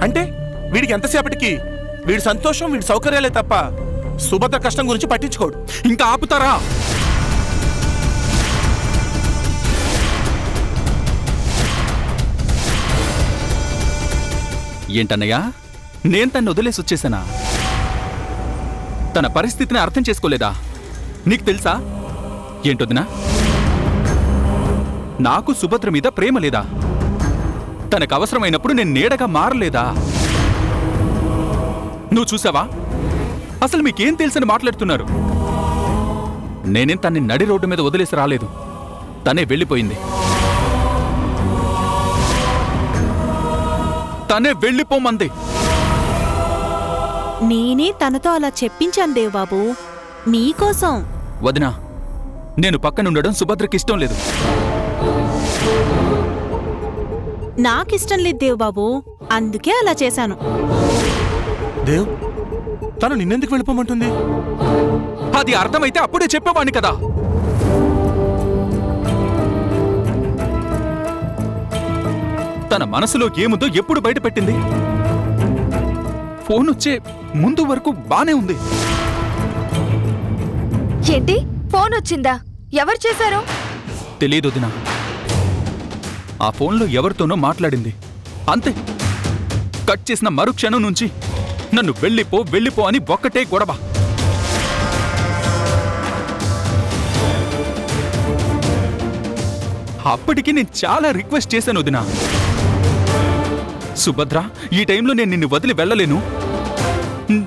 అంటే వీడికి ఎంతసేపటికి వీడి సంతోషం వీడి సౌకర్యాలే తప్ప సుభద్ర కష్టం గురించి పట్టించుకోడు. ఇంకా ఆపుతారా? ఏంటన్నయ్యా, నేను తన్ని వదిలేసి వచ్చేసానా? తన పరిస్థితిని అర్థం చేసుకోలేదా? నీకు తెలుసా ఏంటొదినా, నాకు సుభద్ర మీద ప్రేమ లేదా? తనకు అవసరమైనప్పుడు నేను నీడగా మారలేదా? నువ్వు చూసావా? అసలు మీకేం తెలుసని మాట్లాడుతున్నారు? నేనేం తన్ని నడి రోడ్డు మీద వదిలేసి రాలేదు. తనే వెళ్ళిపోయింది. తనే వెళ్ళిపోమంది. నేనే తనతో అలా చెప్పించాను దేవబాబు, నీకోసం. వదినా, నేను పక్కనుండడం సుభద్రకి ఇష్టం లేదు. నాకిష్టం లేదు దేవబాబు, అందుకే అలా చేశాను. దేవ్, తను నిన్నెందుకు వెళ్ళిపోమంటుంది? అది అర్థమైతే అప్పుడే చెప్పేవాణ్ణి కదా. తన మనసులో ఏముందో ఎప్పుడు బయటపెట్టింది? ఫోన్ వచ్చే ముందు వరకు బానే ఉంది. ఏంటి, ఫోన్ వచ్చిందా? ఎవరు చేశారు? తెలీదు వదినా. ఆ ఫోన్లో ఎవరితోనో మాట్లాడింది, అంతే. కట్ చేసిన మరుక్షణం నుంచి నన్ను వెళ్ళిపో వెళ్ళిపో అని ఒక్కటే గొడవ. అప్పటికి నేను చాలా రిక్వెస్ట్ చేశాను వదినా, సుభద్ర ఈ టైంలో నేను నిన్ను వదిలి వెళ్ళలేను,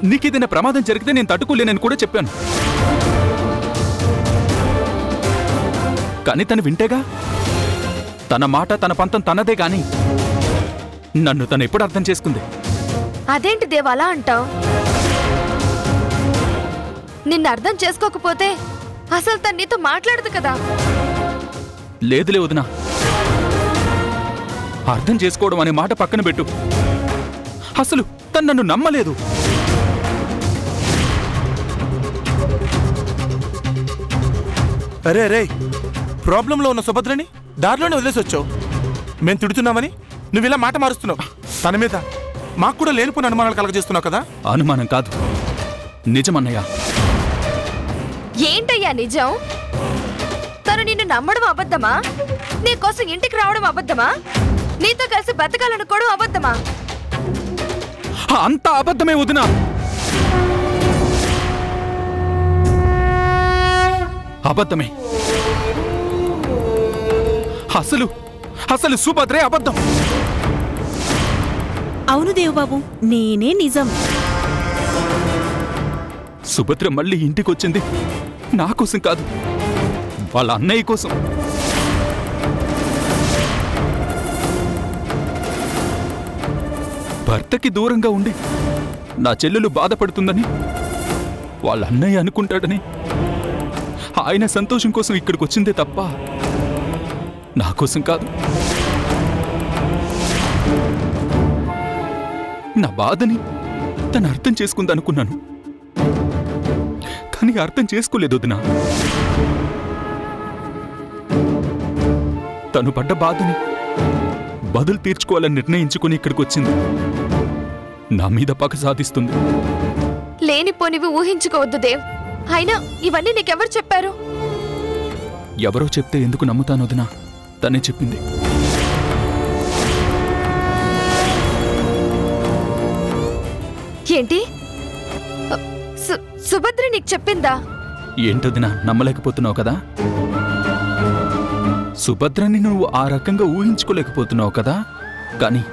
నీకేదైనా ప్రమాదం జరిగితే నేను తట్టుకోలేనని కూడా చెప్పాను. కానీ తను వింటేగా. తన మాట తన పంతం తనదే గాని నన్ను తను ఎప్పుడు అర్థం చేసుకుంది? అదేంటి దేవ్ అలా అంటావు? నిన్ను అర్థం చేసుకోకపోతే అసలు తను నీతో మాట్లాడదు కదా. లేదులే వదినా, అర్థం చేసుకోవడం అనే మాట పక్కన పెట్టు. అసలు తను నన్ను నమ్మలేదు. అరే రే, ప్రాబ్లంలో ఉన్న సుభద్రని దారిలోనే వదిలేసి వచ్చావు. మేము తిడుతున్నామని నువ్వు ఇలా మాట మారుస్తున్నావు. తన మీద మాకు కూడా లేనిపోయిన అనుమానాలు కలగజేస్తున్నావు కదా. అనుమానం కాదు, నిజమన్నయ్యా. ఏంటయ్యా నిజం? తను నిన్ను నమ్మడం అబద్ధమా? నీకోసం ఇంటికి రావడం అబద్ధమా? నీతో కలిసి బతకాలనుకోవడం అబద్ధమా? అంత అబద్ధమే వదినా. అబద్ధమే. అసలు అసలు సుభద్రే అబద్ధం. అవును దేవబాబు, నేనే నిజం. సుభద్ర మళ్ళీ ఇంటికొచ్చింది నా కోసం కాదు, వాళ్ళ అన్నయ్య కోసం. భర్తకి దూరంగా ఉండి నా చెల్లెలు బాధపడుతుందని వాళ్ళ అన్నయ్య అనుకుంటాడని ఆయన సంతోషం కోసం ఇక్కడికి వచ్చిందే తప్ప నా కోసం కాదు. నా బాధని తను అర్థం చేసుకుందనుకున్నాను, కానీ అర్థం చేసుకోలేదు వదినా. తను పడ్డ బాధని బదులు తీర్చుకోవాలని నిర్ణయించుకుని ఇక్కడికి వచ్చింది. నా మీద పగ సాధిస్తుంది. లేనిపోనివి ఊహించుకోవద్దు దేవ్. అయినా ఇవన్నీ నీకెవరు చెప్పారు? ఎవరో చెప్తే ఎందుకు నమ్ముతాను వదినా? తనే చెప్పింది. ఏంటి, సుభద్ర నీకు చెప్పిందా? ఏంటొదినా, నమ్మలేకపోతున్నావు కదా? సుభద్రని నువ్వు ఆ రకంగా ఊహించుకోలేకపోతున్నావు కదా, కానీ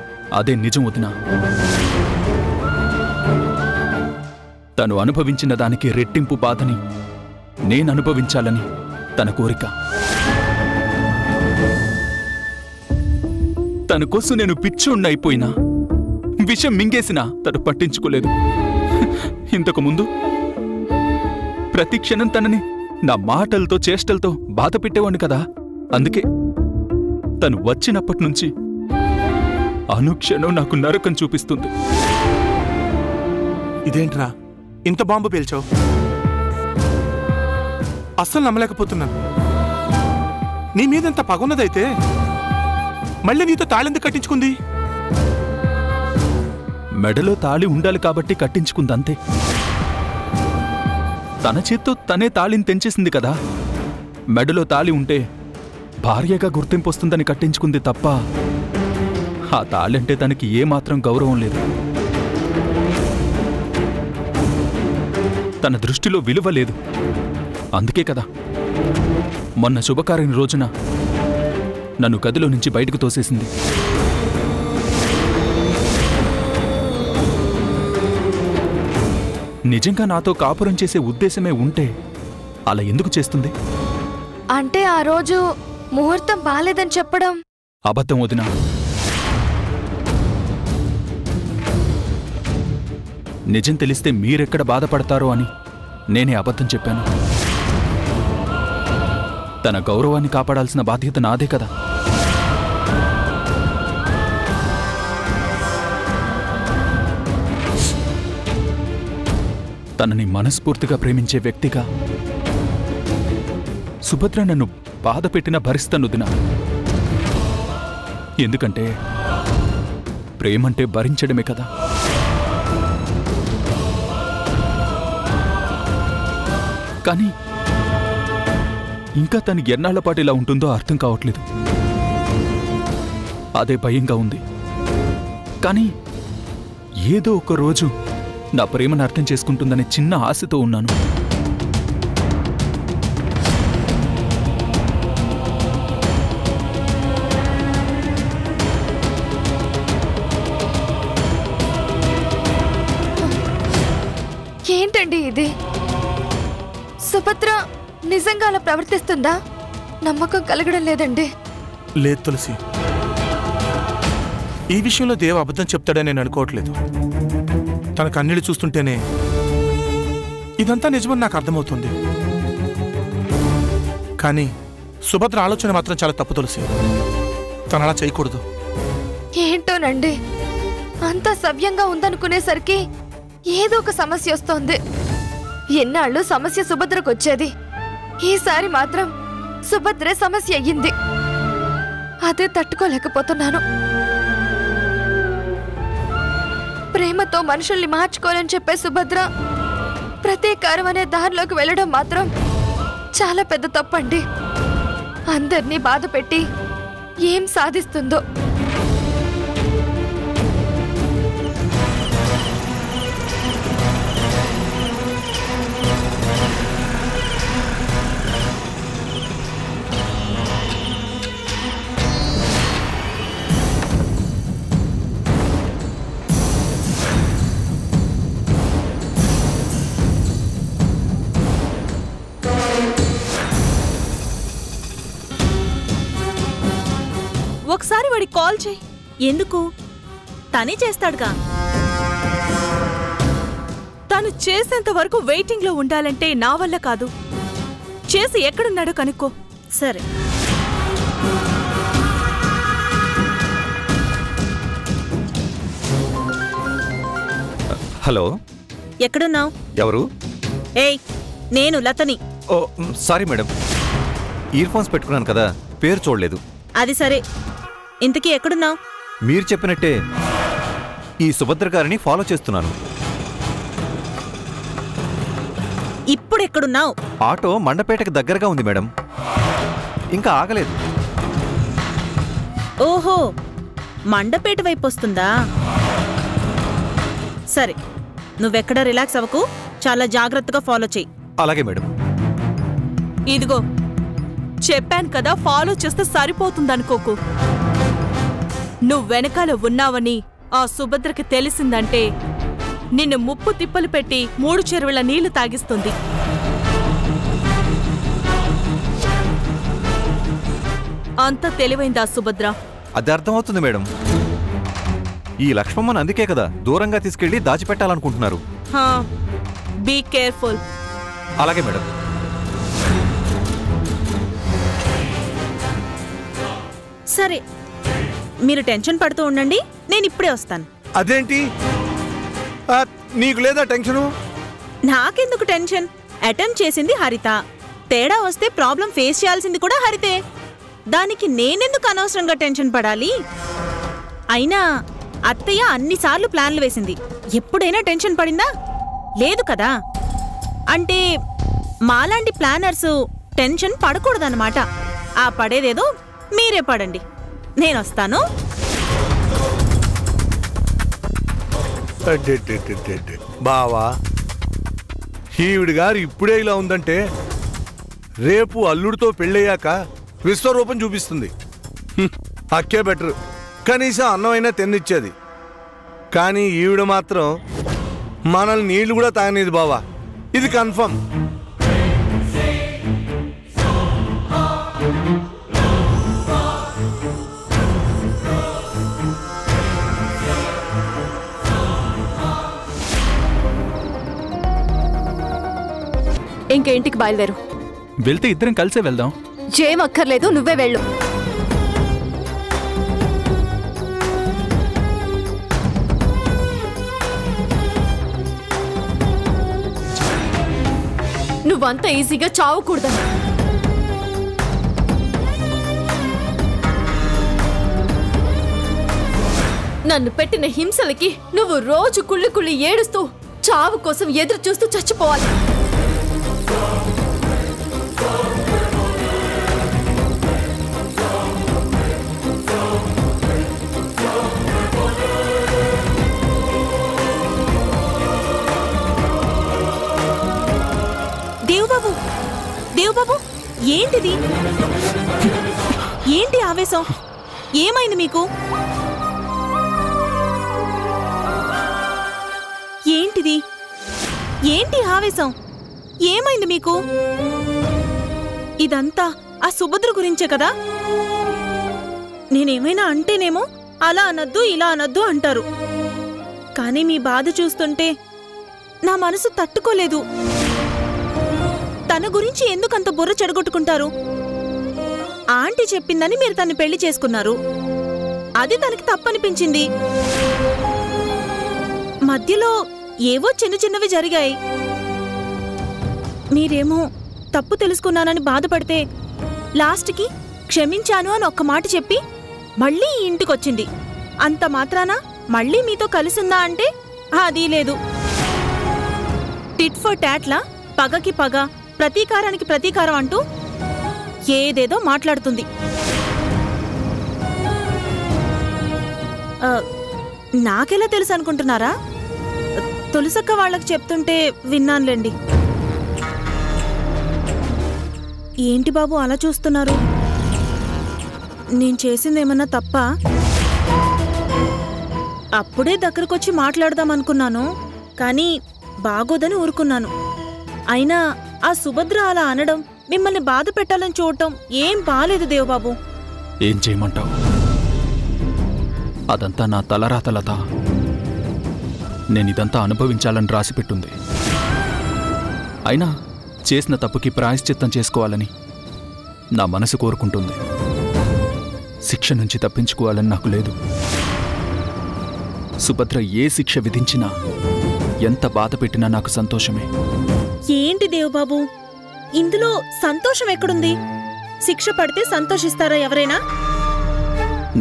అదే నిజం వదినా. తను అనుభవించిన దానికి రెట్టింపు బాధని నేను అనుభవించాలని తన కోరిక. తన కోసం నేను పిచ్చోణ్ణైపోయినా, విషం మింగేసినా తను పట్టించుకోలేదు. ఇంతకు ముందు ప్రతి క్షణం తనని నా మాటలతో చేష్టలతో బాధ పెట్టేవాణ్ణి కదా. అందుకే తను వచ్చినప్పటి నుంచి అనుక్షణం నాకు నరకం చూపిస్తుంది. ఇదేంట్రా ఇంత బాంబు పేల్చావు? అస్సలు నమ్మలేకపోతున్నాను. నీ మీదంత పగున్నదైతే మళ్ళీ నీతో తాళెందుకు కట్టించుకుంది? మెడలో తాళి ఉండాలి కాబట్టి కట్టించుకుందంతే. తన చేత్తో తనే తాళిని తెంచేసింది కదా. మెడలో తాళి ఉంటే భార్యగా గుర్తింపు వస్తుందని కట్టించుకుంది తప్ప ఆ తాళి అంటే తనకి ఏమాత్రం గౌరవం లేదు. తన దృష్టిలో విలువ లేదు. అందుకే కదా మొన్న శుభకార్యం రోజున నన్ను గదిలో నుంచి బయటకు తోసేసింది. నిజంగా నాతో కాపురం చేసే ఉద్దేశమే ఉంటే అలా ఎందుకు చేస్తుంది? అంటే ఆ రోజు ముహూర్తం బాలేదని చెప్పడం అబద్ధం వదినా. నిజం తెలిస్తే మీరెక్కడ బాధపడతారో అని నేనే అబద్ధం చెప్పాను. తన గౌరవాన్ని కాపాడాల్సిన బాధ్యత నాదే కదా. తనని మనస్ఫూర్తిగా ప్రేమించే వ్యక్తిగా సుభద్ర నన్ను బాధ పెట్టినా భరిస్తాను వదినా. ఎందుకంటే ప్రేమంటే భరించడమే కదా. కానీ ఇంకా తను ఎన్నాళ్ల పాటు ఇలా ఉంటుందో అర్థం కావట్లేదు. అదే భయంగా ఉంది. కానీ ఏదో ఒక రోజు నా ప్రేమను అర్థం చేసుకుంటుందనే చిన్న ఆశతో ఉన్నాను. ఏంటండి ఇది? సుభద్ర నిజంగా అలా ప్రవర్తిస్తుందా? నమ్మకం కలగడం లేదండి. లేదు తులసి, ఈ విషయంలో దేవ అబద్ధం చెప్తాడని నేను అనుకోవట్లేదు. తన కన్నీళ్ళు చూస్తుంటేనే ఇదంతా నిజమని నాకు అర్థమవుతుంది. కానీ సుభద్ర ఆలోచన మాత్రం చాలా తప్పు తులసి. తను అలా చేయకూడదు. ఏంటోనండి, అంతా సవ్యంగా ఉందనుకునేసరికి ఏదో ఒక సమస్య వస్తోంది. ఎన్నాళ్ళు సమస్య సుభద్రకు వచ్చేది, ఈసారి మాత్రం సుభద్రే సమస్య అయ్యింది. అదే తట్టుకోలేకపోతున్నాను. ప్రేమతో మనుషుల్ని మార్చుకోవాలని చెప్పే సుభద్ర ప్రతీకారం అనే దారిలోకి వెళ్ళడం మాత్రం చాలా పెద్ద తప్పండి. అందర్నీ బాధ పెట్టి ఏం సాధిస్తుందో. ఒకసారి వాడికి కాల్ చేయి. ఎందుకు? తనే చేస్తాడుగా. తను చేసేంత వరకు వెయిటింగ్ లో ఉండాలంటే నా వల్ల కాదు. చేసి ఎక్కడున్నాడో కనుక్కో. సరే. హలో, ఎక్కడున్నావు? ఎవరు? ఏయ్, నేను లతని. ఓ సారీ మేడం, ఇయర్ ఫోన్స్ పెట్టుకున్నాను కదా, పేరు చూడలేదు. అది సరే, ఇంతకీ ఎక్కడున్నావు? మీరు చెప్పినట్టే ఈ సుభద్ర గారిని ఫాలో చేస్తున్నాను. ఇప్పుడెక్కడున్నావు? ఆటో మండపేటకు దగ్గరగా ఉంది మేడం, ఇంకా ఆగలేదు. ఓహో, మండపేట వైపు వస్తుందా? సరే, నువ్వెక్కడ రిలాక్స్ అవ్వకు. చాలా జాగ్రత్తగా ఫాలో చెయ్యి. అలాగే మేడం. ఇదిగో చెప్పాను కదా, ఫాలో చేస్తే సరిపోతుందనుకోకు. నువ్వు వెనకాల ఉన్నావని ఆ సుభద్రకి తెలిసిందంటే నిన్ను ముప్పు తిప్పలు పెట్టి 3 చెరువుల నీళ్లు తాగిస్తుంది. అంత తెలివైందా సుభద్ర? అది అర్థమవుతుంది మేడం. ఈ లక్ష్మమ్మని అందుకే కదా దూరంగా తీసుకెళ్లి దాచిపెట్టాలనుకుంటున్నారు. Be careful. అలాగే మేడం. సరే, మీరు టెన్షన్ పడుతూ ఉండండి, నేను ఇప్పుడే వస్తాను. అదేంటి, నీకు లేదా టెన్షను? నాకెందుకు టెన్షన్? అటెంప్ట్ చేసింది హరిత. తేడా వస్తే ప్రాబ్లం ఫేస్ చేయాల్సింది కూడా హరితే. దానికి నేనెందుకు అనవసరంగా టెన్షన్ పడాలి? అయినా అత్తయ్య అన్నిసార్లు ప్లాన్లు వేసింది. ఎప్పుడైనా టెన్షన్ పడిందా? లేదు కదా. అంటే మాలాంటి ప్లానర్స్ టెన్షన్ పడకూడదన్నమాట. ఆ పడేదేదో మీరే పడండి. నేనొస్తాను. బావా, ఈవిడ గారు ఇప్పుడే ఇలా ఉందంటే రేపు అల్లుడితో పెళ్ళయ్యాక విశ్వరూపం చూపిస్తుంది. అక్కే బెటర్. కనీసం అన్నమైనా తిన్నిచ్చేది. కానీ ఈవిడ మాత్రం మనల్ని నీళ్లు కూడా తాగనేది బావా. ఇది కన్ఫర్మ్. ఇంక ఇంటికి బయలుదేరు. వెళ్తే ఇద్దరం కలిసే వెళ్దాం. ఏం అక్కర్లేదు, నువ్వే వెళ్ళు. నువ్వంత ఈజీగా చావకూడదని. నన్ను పెట్టిన హింసలకి నువ్వు రోజు కుళ్ళి కుళ్ళి ఏడుస్తూ చావు కోసం ఎదురు చూస్తూ చచ్చిపోవాలి. దేవుబాబు, దేవుబాబు, ఏంటిది? ఏంటి ఆవేశం? ఏమైంది మీకు? ఏంటిది? ఏంటి ఆవేశం? ఏమైంది మీకు? ఇదంతా ఆ సుభద్ర గురించే కదా? నేనేమైనా అంటేనేమో అలా అనద్దు ఇలా అనద్దు అంటారు. కానీ మీ బాధ చూస్తుంటే నా మనసు తట్టుకోలేదు. తన గురించి ఎందుకంత బుర్ర చెడగొట్టుకుంటారు? ఆంటీ చెప్పిందని మీరు తన్ని పెళ్లి చేసుకున్నారు. అది తనకి తప్పనిపించింది. మధ్యలో ఏవో చిన్న చిన్నవి జరిగాయి. మీరేమో తప్పు తెలుసుకున్నానని బాధపడితే లాస్ట్కి క్షమించాను అని ఒక్క మాట చెప్పి మళ్ళీ ఈ ఇంటికొచ్చింది. అంత మాత్రాన మళ్ళీ మీతో కలిసిందా అంటే అది లేదు. టిట్ ఫర్ టాట్లా పగకి పగ, ప్రతీకారానికి ప్రతీకారం అంటూ ఏదేదో మాట్లాడుతుంది. నాకెలా తెలుసు అనుకుంటున్నారా? తులసక్క వాళ్ళకి చెప్తుంటే విన్నానులేండి. ఏంటి బాబు అలా చూస్తున్నారు? నేను చేసిందేమన్నా తప్ప? అప్పుడే దగ్గరకొచ్చి మాట్లాడదామనుకున్నాను, కానీ బాగోదని ఊరుకున్నాను. అయినా ఆ సుభద్ర అలా అనడం, మిమ్మల్ని బాధ పెట్టాలని చూడటం ఏం బాలేదు దేవబాబు. ఏం చేయమంటావు? అదంతా నా తలరాతలత. నేనిదంతా అనుభవించాలని రాసిపెట్టుంది. అయినా చేసిన తప్పుకి ప్రాయశ్చిత్తం చేసుకోవాలని నా మనసు కోరుకుంటుంది. శిక్ష నుంచి తప్పించుకోవాలని నాకు లేదు. సుభద్ర ఏ శిక్ష విధించినా, ఎంత బాధ పెట్టినా నాకు సంతోషమే. ఏంటి దేవబాబు, ఇందులో సంతోషం ఎక్కడుంది? శిక్ష పడితే సంతోషిస్తారా ఎవరైనా?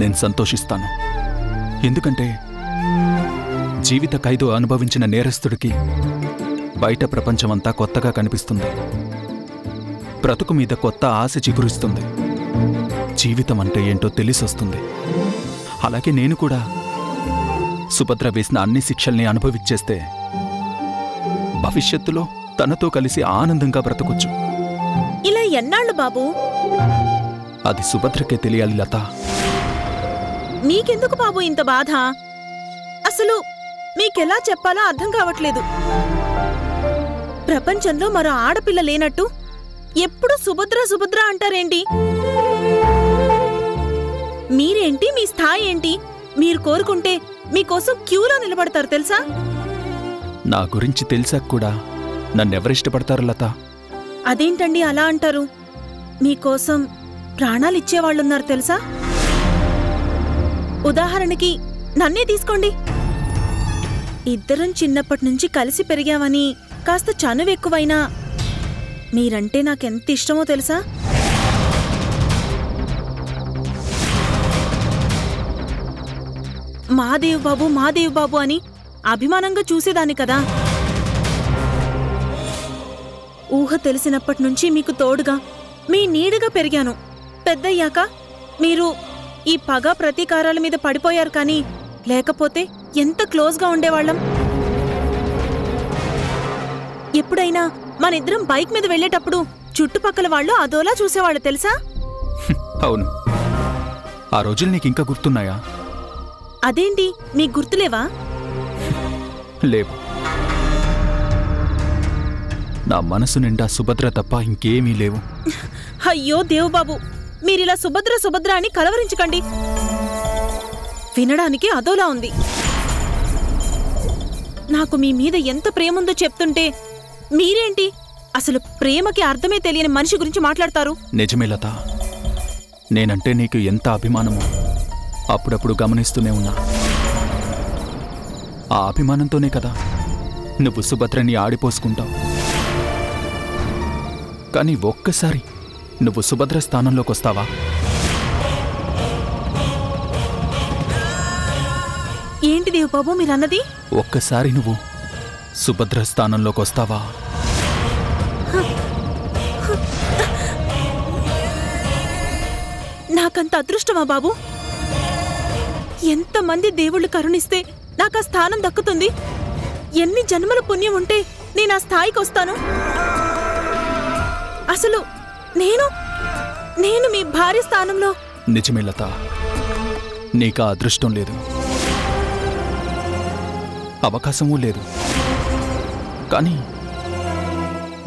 నేను సంతోషిస్తాను. ఎందుకంటే జీవిత ఖైదు అనుభవించిన నేరస్తుడికి బయట ప్రపంచమంతా కొత్తగా కనిపిస్తుంది. బ్రతుకు మీద కొత్త ఆశ చిగురిస్తుంది. జీవితం అంటే ఏంటో తెలిసొస్తుంది. అలాగే నేను కూడా సుభద్ర వేసిన అన్ని శిక్షల్ని అనుభవించేస్తే భవిష్యత్తులో తనతో కలిసి ఆనందంగా బ్రతకొచ్చు. ఇలా ఎన్నాళ్ళు బాబు? అది సుభద్రకే తెలియాలి లత. మీకెందుకు బాబు ఇంత బాధ? అసలు మీకెలా చెప్పాలో అర్థం కావట్లేదు. ప్రపంచంలో మరో ఆడపిల్ల లేనట్టు ఎప్పుడు సుభద్ర సుభద్ర అంటారేంటి? మీరేంటి, మీ స్థాయి ఏంటి? మీరు కోరుకుంటే మీకోసం క్యూలో నిలబడతారు తెలుసా? నా గురించి తెలిసాక కూడా నన్నెవరిష్టపడతారు లత? అదేంటండి అలా అంటారు? మీకోసం ప్రాణాలిచ్చేవాళ్ళున్నారు తెలుసా? ఉదాహరణకి నన్నే తీసుకోండి. ఇద్దరం చిన్నప్పటి నుంచి కలిసి పెరిగామని కాస్త చనువెక్కువైనా మీరంటే నాకెంత ఇష్టమో తెలుసా? మాదేవ్ బాబు అని అభిమానంగా చూసేదాన్ని కదా. ఊహ తెలిసినప్పటి నుంచి మీకు తోడుగా మీ నీడగా పెరిగాను. పెద్దయ్యాక మీరు ఈ పగ ప్రతీకారాల మీద పడిపోయారు, కానీ లేకపోతే ఎంత క్లోజ్గా ఉండేవాళ్ళం. ఎప్పుడైనా మనిద్దరం బైక్ మీద వెళ్ళేటప్పుడు చుట్టుపక్కల వాళ్ళు అదోలా చూసేవాళ్ళు తెలుసా? అవును. ఆ రోజులు నీకింకా గుర్తున్నాయా? అదేంటి, మీకు గుర్తులేవా? లేవు. నా మనసు నిండా సుభద్ర తప్ప ఇంకేమీ లేవు. అయ్యో దేవబాబు, మీరిలా సుభద్ర అని కలవరించకండి. వినడానికి అదోలా ఉంది. నాకు మీ మీద ఎంత ప్రేముందో చెప్తుంటే మీరేంటి అసలు ప్రేమకి అర్థమే తెలియని మనిషి గురించి మాట్లాడతారు? నిజమే లత, నేనంటే నీకు ఎంత అభిమానమో అప్పుడప్పుడు గమనిస్తూనే ఉన్నా. ఆ అభిమానంతోనే కదా నువ్వు సుభద్రని ఆడిపోసుకుంటావు. కానీ ఒక్కసారి నువ్వు సుభద్ర స్థానంలోకి వస్తావా? ఏంటి దేవబాబు మీరన్నది? ఒక్కసారి నువ్వు సుభద్ర స్థానంలోకి వస్తావా? నాకంత అదృష్టమా బాబు? ఎంతమంది దేవుళ్ళు కరుణిస్తే నాకు ఆ స్థానం దక్కుతుంది? ఎన్ని జన్మల పుణ్యం ఉంటే నేను ఆ స్థాయికి వస్తాను? అసలు నేను మీ భార్య స్థానంలో. నిజమే లత, నీకా అదృష్టం లేదు, అవకాశమూ లేదు. కానీ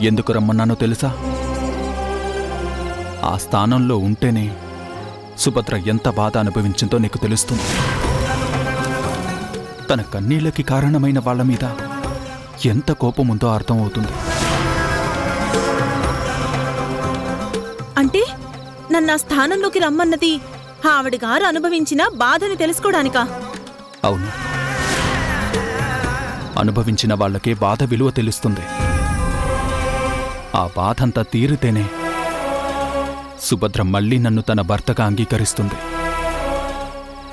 ఎందుకు రమ్మన్నానో తెలుసా? ఆ స్థానంలో ఉంటేనే సుభద్ర ఎంత బాధ అనుభవించిందో నీకు తెలుస్తుంది. తన కన్నీళ్లకి కారణమైన వాళ్ల మీద ఎంత కోపముందో అర్థమవుతుంది. అంటే నన్ను ఆ స్థానంలోకి రమ్మన్నది ఆవిడ గారు అనుభవించిన బాధని తెలుసుకోవడానికా? అవును, అనుభవించిన వాళ్లకే బాధ విలువ తెలుస్తుంది. ఆ బాధంతా తీరితేనే సుభద్ర మళ్ళీ నన్ను తన భర్తగా అంగీకరిస్తుంది.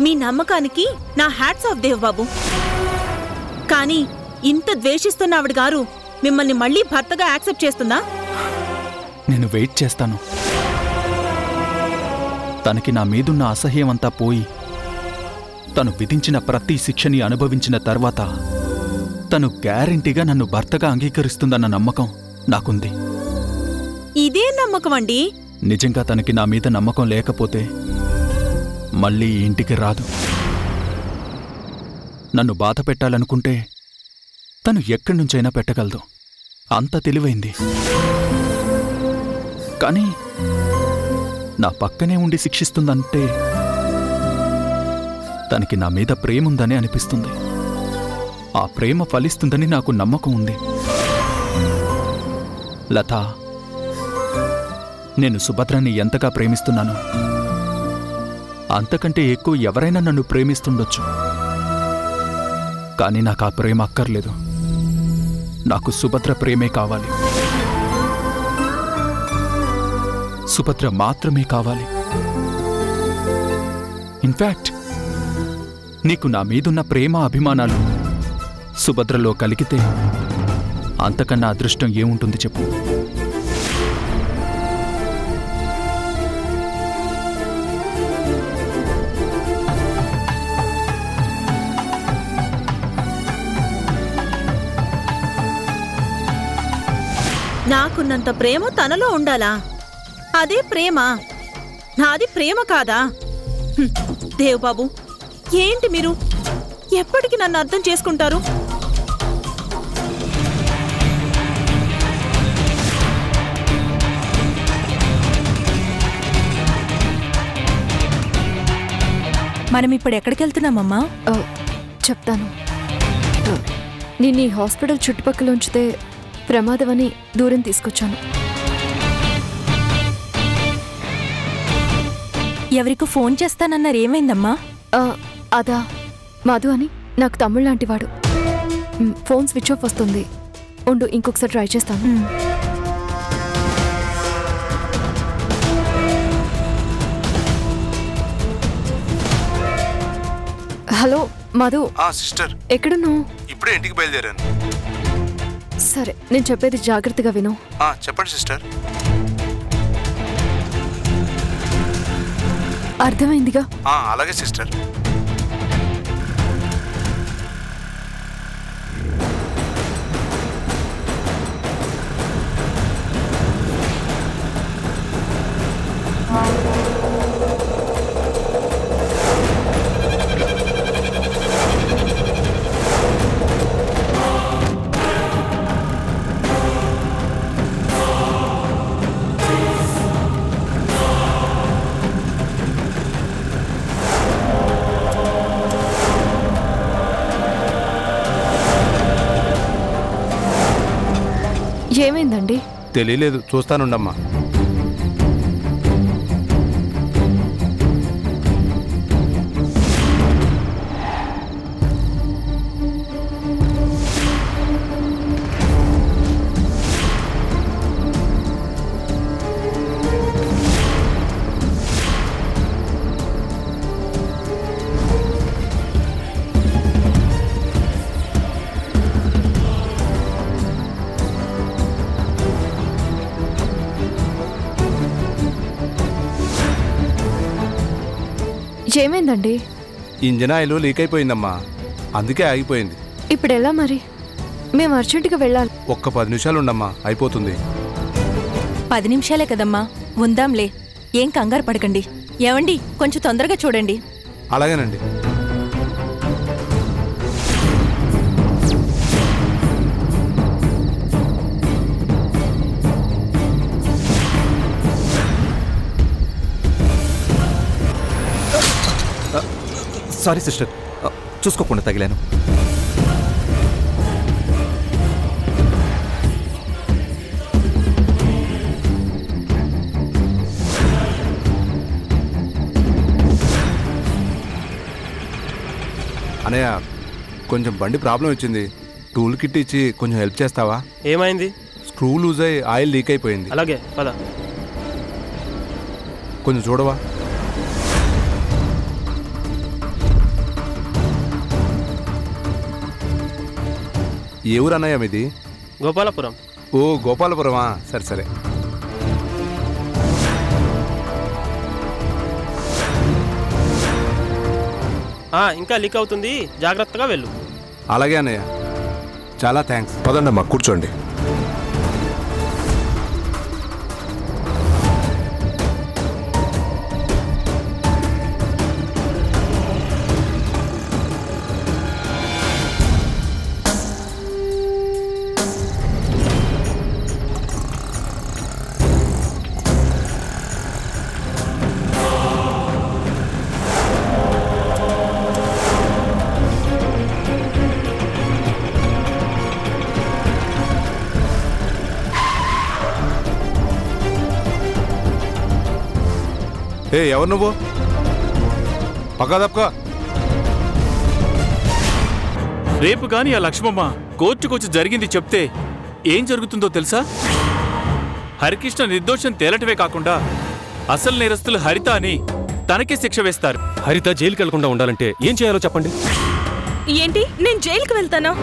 మీ నమ్మకానికి నా హ్యాట్స్ ఆఫ్ దేవబాబు. కానీ ఇంత ద్వేషిస్తున్న ఆవిడ గారు మిమ్మల్ని మళ్ళీ భర్తగా యాక్సెప్ట్ చేస్తుందా? నేను వెయిట్ చేస్తాను. తనకి నా మీదున్న అసహ్యమంతా పోయి తను విధించిన ప్రతి శిక్షని అనుభవించిన తర్వాత తను గ్యారెంటీగా నన్ను భర్తగా అంగీకరిస్తుందన్న నమ్మకం నాకుంది. ఇదే నమ్మకం అండి. నిజంగా తనకి నా మీద నమ్మకం లేకపోతే మళ్ళీ ఇంటికి రాదు. నన్ను బాధ పెట్టాలనుకుంటే తను ఎక్కడి నుంచైనా పెట్టగలదు, అంత తెలివైంది. కానీ నా పక్కనే ఉండి శిక్షిస్తుందంటే తనకి నా మీద ప్రేముందని అనిపిస్తుంది. ఆ ప్రేమ ఫలిస్తుందని నాకు నమ్మకం ఉంది. లత, నేను సుభద్రని ఎంతగా ప్రేమిస్తున్నాను అంతకంటే ఎక్కువ ఎవరైనా నన్ను ప్రేమిస్తుండొచ్చు. కానీ నాకు ఆ ప్రేమ అక్కర్లేదు. నాకు సుభద్ర ప్రేమే కావాలి. సుభద్ర మాత్రమే కావాలి. ఇన్ఫాక్ట్ నీకు నా మీదున్న ప్రేమ అభిమానాలు సుభద్రలో కలిగితే అంతకన్నా అదృష్టం ఏముంటుంది చెప్పు? నాకున్నంత ప్రేమ తనలో ఉండాలా? అదే ప్రేమ? నాది ప్రేమ కాదా? దేవబాబు, ఏంటి మీరు ఎప్పటికి నన్ను అర్థం చేసుకుంటారు? మనం ఇప్పుడు ఎక్కడికి వెళ్తున్నామమ్మా? చెప్తాను. నేను ఈ హాస్పిటల్ చుట్టుపక్కల ఉంచితే ప్రమాదమని దూరం తీసుకొచ్చాను. ఎవరికో ఫోన్ చేస్తానన్నారు, ఏమైందమ్మా? అదా, మధు అని నాకు తమ్ముడు లాంటివాడు. ఫోన్ స్విచ్ ఆఫ్ వస్తుంది. ఉండు, ఇంకొకసారి ట్రై చేస్తాను. హలో మధు, సిస్టర్ ఎక్కడున్నావు? ఇప్పుడే ఇంటికి బయలుదేరాను. సరే, నేను చెప్పేది జాగ్రత్తగా విను. చెప్పండి సిస్టర్. అర్థమైందిగా? అలాగే సిస్టర్. ఏమైందండి? తెలియలేదు, చూస్తానుండమ్మా. ఏమైందండి? ఇంజిన్ ఆయిల్ లీక్ అయిపోయిందమ్మా, అందుకే ఆగిపోయింది. ఇప్పుడు ఎలా మరి? మేము అర్జెంటుగా వెళ్ళాలి. ఒక్క 10 నిమిషాలు ఉండమ్మా, అయిపోతుంది. 10 నిమిషాలే కదమ్మా, ఉందాంలే. ఏం కంగారు పడకండి. ఏమండి, కొంచెం తొందరగా చూడండి. అలాగేనండి. సారీ సిస్టర్, చూసుకోకుండా తగిలాను. అనయ్య, కొంచెం బండి ప్రాబ్లం వచ్చింది. టూల్ కిట్ ఇచ్చి కొంచెం హెల్ప్ చేస్తావా? ఏమైంది? స్క్రూ లూజ్ అయ్యి ఆయిల్ లీక్ అయిపోయింది. అలాగే పద. కొంచెం చూడవా? ఏ ఊరు అన్నయ్య మీది? గోపాలపురం. ఓ, గోపాలపురమా? సరే సరే. ఇంకా లీక్ అవుతుంది, జాగ్రత్తగా వెళ్ళు. అలాగే అన్నయ్య, చాలా థ్యాంక్స్. పదండమ్మా, కూర్చోండి. ఎవరు నువ్వు? పక్కా తప్పకా. రేపు గాని ఆ లక్ష్మమ్మ కోర్టుకొచ్చి జరిగింది చెప్తే ఏం జరుగుతుందో తెలుసా? హరికృష్ణ నిర్దోషం తేలటమే కాకుండా అసలు నేరస్తులు హరిత అని తనకే శిక్ష వేస్తారు. హరిత జైలుకి వెళ్లకుండా ఉండాలంటే ఏం చేయాలో చెప్పండి. ఏంటి, నేను జైలుకి వెళ్తానా?